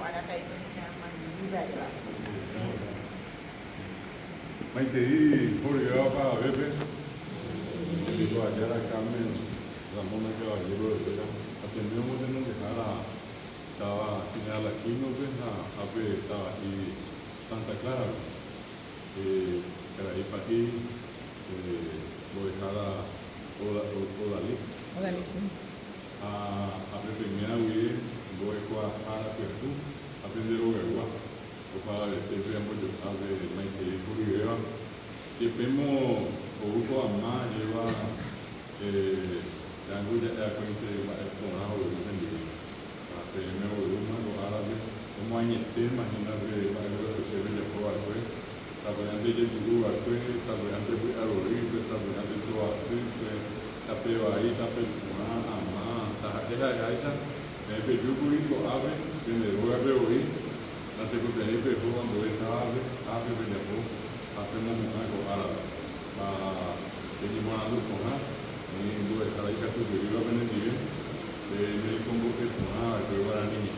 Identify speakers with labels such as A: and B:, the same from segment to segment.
A: para que viva.
B: Maitei, Jorge, para Bebe, digo, ayer a Carmen, Ramón, que va a llevar, atendió muy bien, estaba señal aquí, no ves, a ver, estaba aquí Santa Clara, era ahí para aquí, voy a dejar a Odalí. A ver, primero, voy a Perú, aprender o verbo. Para ver, muito sabe, mas ele por eu, que vemos o grupo amar lleva la angustia de la cuenta con algo de sentido. Hace medio grupo no árabe, como añete, imagina que para que se vea por ahí, sabe antes de tu lugar, sabe antes de arrorir, sabe antes de tu hacer, sabe ahí, sabe amar, sabe esa, me pediu por isso ave, que me voy a ver Nanti kita ini perlu boleh tahu, apa benda pun, apa mana kau arah. Jadi mana tu pun, ini dua kalau ikat tu beri apa benda dia, jadi kombo ke semua, keluar ni ni.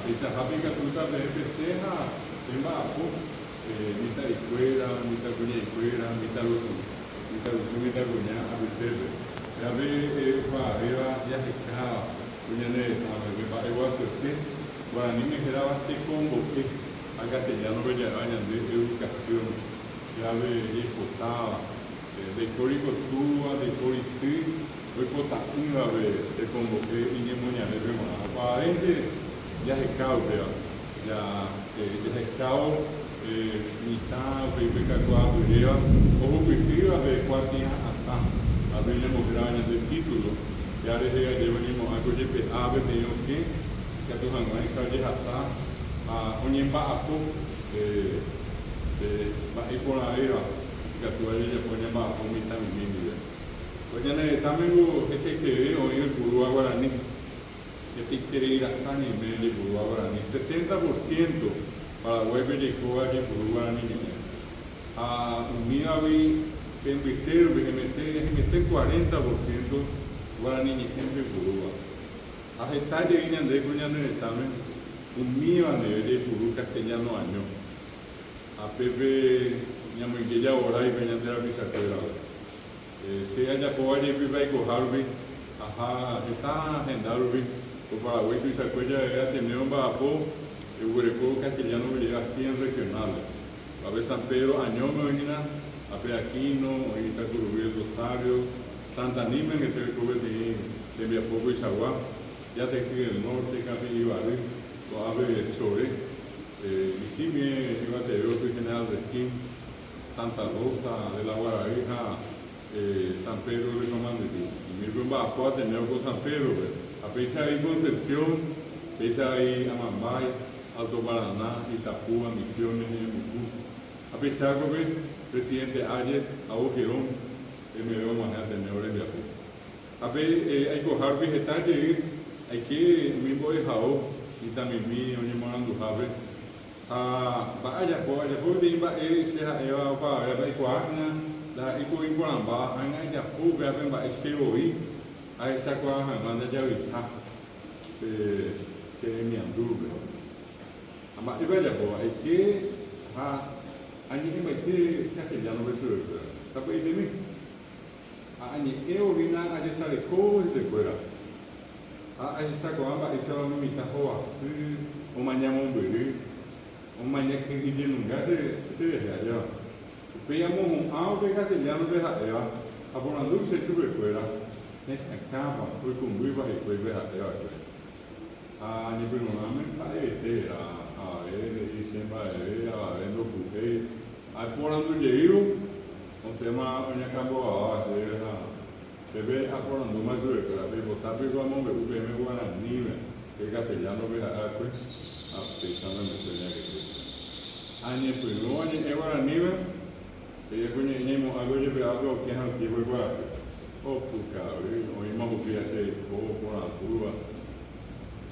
B: Bisa habis kat tu tak berapa seha, sembah apa, minta ikuera, minta punya ikuera, minta punya habis sebab. Jadi apa, ya kita punya ni, apa kita ewas tu. Bueno, ni me quedaba este combo que a castellano que ya vayan de educación, ya de importaba, de código túa, de código hoy por tanto de combo que y mañana de vemos a gente ya es causa, ya es causa, mitad de pecado lleva, o que de cuartia hasta a ver la mujer del título, ya desde que venimos a coger ave de que que tu hangai saja hasta onyemba aku ba ipona era que tu ele pone ba comita mimi oye ne también este o en el Perú guaraní este ir hasta ni me de Perú guaraní 70% para web de Cuba de Perú guaraní unida vi que invitero que mete 40% guaraní en Perú a esta de viene de cuñando en el tamen un mío de Perú castellano año a Pepe llamo que ya ahora y venía de la bisacuela se haya por ahí viva y cojarme ajá está agendado o para hoy bisacuela ya tenía un bajo el hueco castellano que llega a 100 regionales a ver San Pedro año me venía a Peaquino ahí está Curubí Rosario Santa Nima que te recuerdo de Viapoco y Zaguá ya te que el norte, casi iba a ver, lo ave sobre, y si me iba a tener otro general de Esquín, Santa Rosa de la Guaraíja, San Pedro de Comandante, y mi rumba a tener con San Pedro, a pesar de Concepción, pesar de Amambay, Alto Paraná, Itapúa, Misiones, a pesar de que presidente Ayes, Aojerón, me veo mañana tener en Viapo. A ver, hay que coger vegetales, hay que mi voy a y también mi oñemando jave vaya por de va se ha para la iguana la iguana va anga ya pu ga ben ba se hoy a esa cuaja manda ya vista se mi andube ama vaya por hay que ani que meter castellano eso sabe de mí ani eu vina a esa de cosas de fuera esa coamba esa mi tajo así o mañana un bebé o mañana que viene un gas se deja ya veamos un auto castellano de allá a por la dulce sube fuera es acá fue con viva y fue de allá ni por un amen para este a ver y se va a ver lo que a por la dulce o se llama una campo a hacer bebé aporando más de que la bebo tapi como me UPM guaraní que castellano ve a pues a pensando en enseñar que año pues no año guaraní que punya ini mau algo je algo que han que va o puca o imamo que hace o por la curva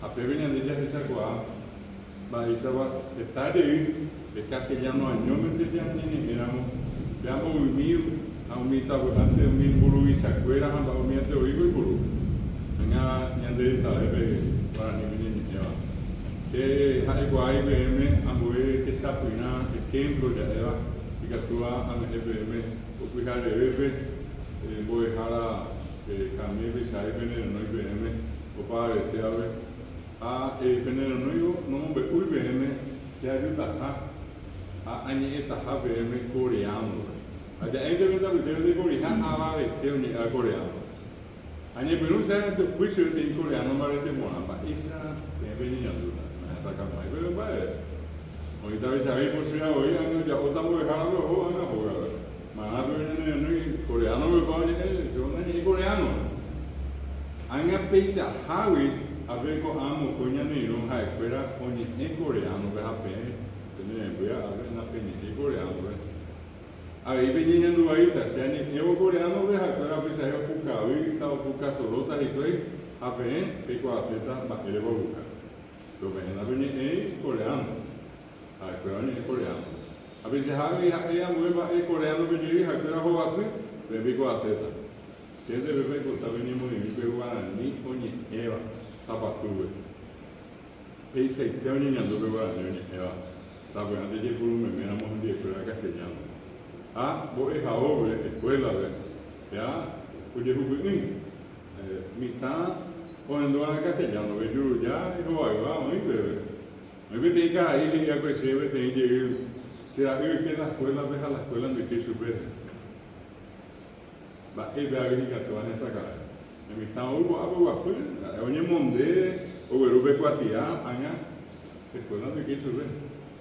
B: a prevenir de ya esa coa va esa vas está de castellano año me te ya ni éramos veamos un a un misa antes un mil buru y sacuera han dado miente oigo y buru venga ñande esta para ni ni ya Se hay guay BM, amue que sapuina, ejemplo de Eva, y que actúa a BM, o cuidar de bebé, voy a dejar cambiar de saber venir no IBM, o para este ave. A venir no me uy BM, se ayuda a añeta BM coreano. Allá en el video de coreano, a ver, que un coreano. Añe Perú se ha hecho juicio de coreano, marete moamba, esa de venir a duda. Pero vaya, ahorita ves ahí por si hoy ya estamos dejando o van a jugar. Más coreano me coge, yo no ni coreano. Anga pesa Javi, a ver con amo coña ni no ha espera con en coreano ve a pe, tener voy a ver na pe ni coreano ve. A ver venía no ahí ta se ni eu coreano ve a espera pesa eu puka, hoy está puka solota y toi a pe pe co aceta ba ele va lo que en la avenida coreano, pero es coreano. A veces hay nueva coreano que llega a que la joven hace, le pico a zeta. Si es de bebé que está veniendo de mi peruana, ni coño Eva, zapatube. Y se te han niñado que va a niño Eva. Sabe, antes de que me miramos un día escuela castellano. Ah, voy a obra, escuela, ya, oye, mitad. Cuando a castellano, yo ya no voy a muy breve. Me metí que ahí ya que se ve, te dije, será que la escuela, deja la escuela de que supere. Va a ir a ver que tú vas a sacar. Me está algo pues, oye, monde, o ver ube cuatía, aña, escuela de que supere.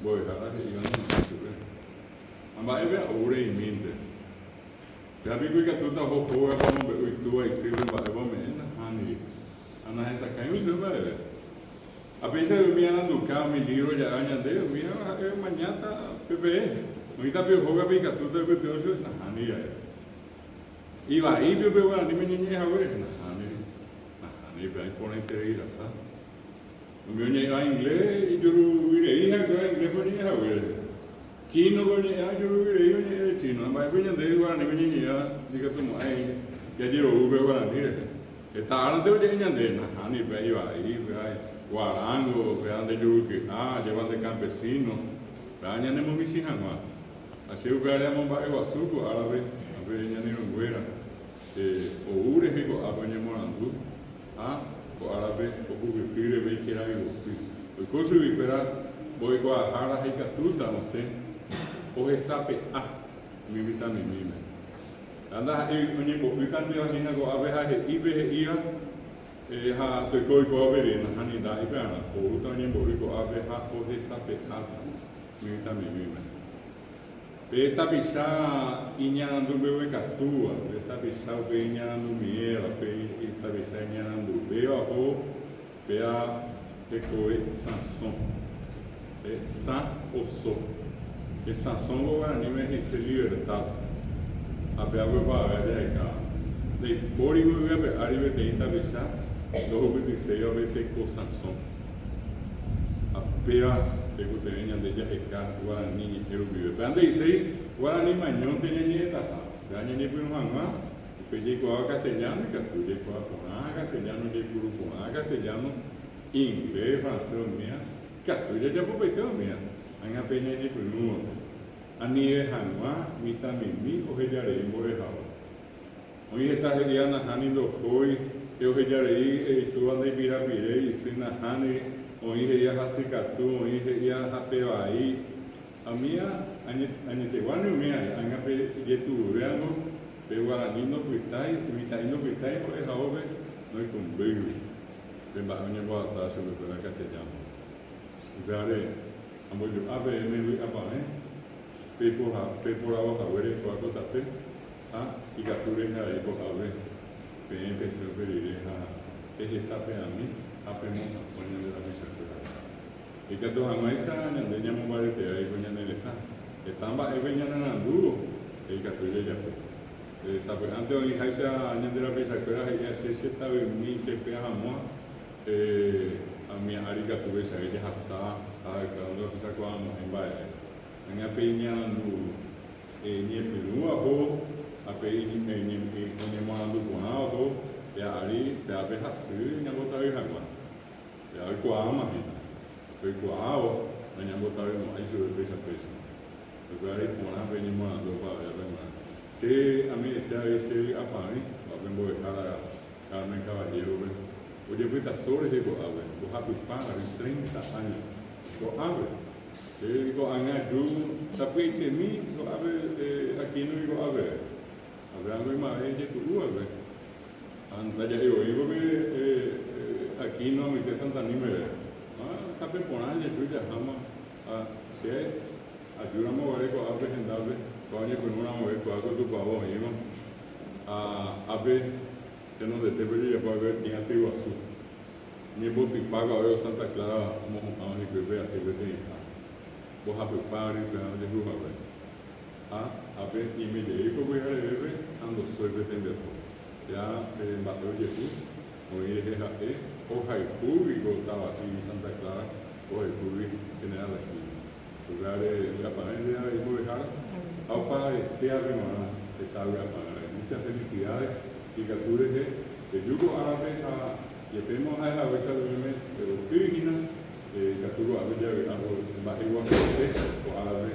B: Voy a dejar que digan que supere. Amba ebe ahora en mente. Ya vi que tú estás poco, vamos a ver, tú ahí se ve, vamos a ver, Ana esa caída se va a veces me han educado mi libro ya añade mira mañana pepe ahorita veo juega pica tú te ves todo eso najania y va ahí pepe bueno ni me niña a ver najania pero hay por interés asa me niña a inglés y yo lo iré hija que inglés por niña a ver chino por niña yo lo iré chino va a venir de igual ni me niña diga tú no hay ya yo lo veo bueno ni está hablando de ella de Najani, veo ahí, Guarango, vean de Yuki, llevan de campesino, vean ya no me visitan más. Así que veamos para el azuco, a la vez, a ver ya ni lo fuera. O ure hijo, a ver ya morando, o a la vez, o que pide ve que era yo. El curso de esperar, voy a Guadalajara, hay catuta, no sé, o que sabe, me invitan a mí. Anda ini bukan dia hina ko abeha he ibe he ia ha to koi ko abere na hani da ibe ana ko uta ni bo ko abeha o he sape ata mi ta mi pe ta bisa inya andu be katua pe ta bisa be inya andu miera pe ta bisa inya andu be ho pe a te ko sanson e san oso e sanson go ani me he se libertad a ver va a ver acá de bori muy bien arriba de esta visa luego que dice yo ver qué cosas son a ver de que tenía de ya acá guaraní el vive cuando dice guaraní mañón tenía nieta ya ni por mamá pedí con castellano que tú de con castellano de grupo castellano inglés francés mía que tú ya por pecho mía han apenas ni por uno ani hanwa mita mimi o hejare more hawa hoy está heriana hani do koi eu hejare tu ande vira vire isina hani hoy heya hasikatu hoy heya hapewai amia ani te wanu mia anga pe yetu reano pe guarani no pitai mita no pitai o hawe no con beiru pe ba anya ba sa su pe la castellano gare amo yo ave me vi apa People have a very important topic, y capturen a eco a ver, empezó a ver, es sabe a mí, apenas a soñar de la misa. Y que todos amáis a ñande ñamo vale te ahí coña nele están va veña na duro, y que tú ya fue. Sabe antes hoy haisa ñande la misa que era ya se estaba en mi se pega mo a mi ariga tu ves ahí ya hasta a cuando se sacó en vaya. Nga peña no ni Peru aho a peña ni mando com algo e ali te abre hasu nga bota aí agora e aí com a ama Foi coao, mas não botava no aí sobre peixe a peixe. Agora aí com a vem uma do pau já vem mais. Se a mim se a pai, a vem boa cara Carmen Cavalheiro, o dia feita sobre chegou a ver, o rápido para 30 anos. Go ave. Se go anga do tapi temi go ave aqui no go ave. Ave mais gente tu ave. Anda já eu aqui no me que Santa Nime. Tapi ponale tu já rama se ayudamos a ver go ave gendave, coño con una mujer co algo tu pavo iba. Ave que no deveria para ver tinha teu açúcar. Ni boti paga eu Santa Clara mo ani que ver a TV tem. Bo hape pare pe ande rua vai. Ape ni me de ko ver ver ando soy pretender. Ya bateu de tu. O ele ha o hai puri go tava aqui em Santa Clara, o hai puri general aqui. Lugar la panela e vou dejar ao pai te arremana que tal a panela. Muchas felicidades y capture que yugo árabe a y pedimos a la vez de pero fíjina capturó a ver ya algo más igual que o árabe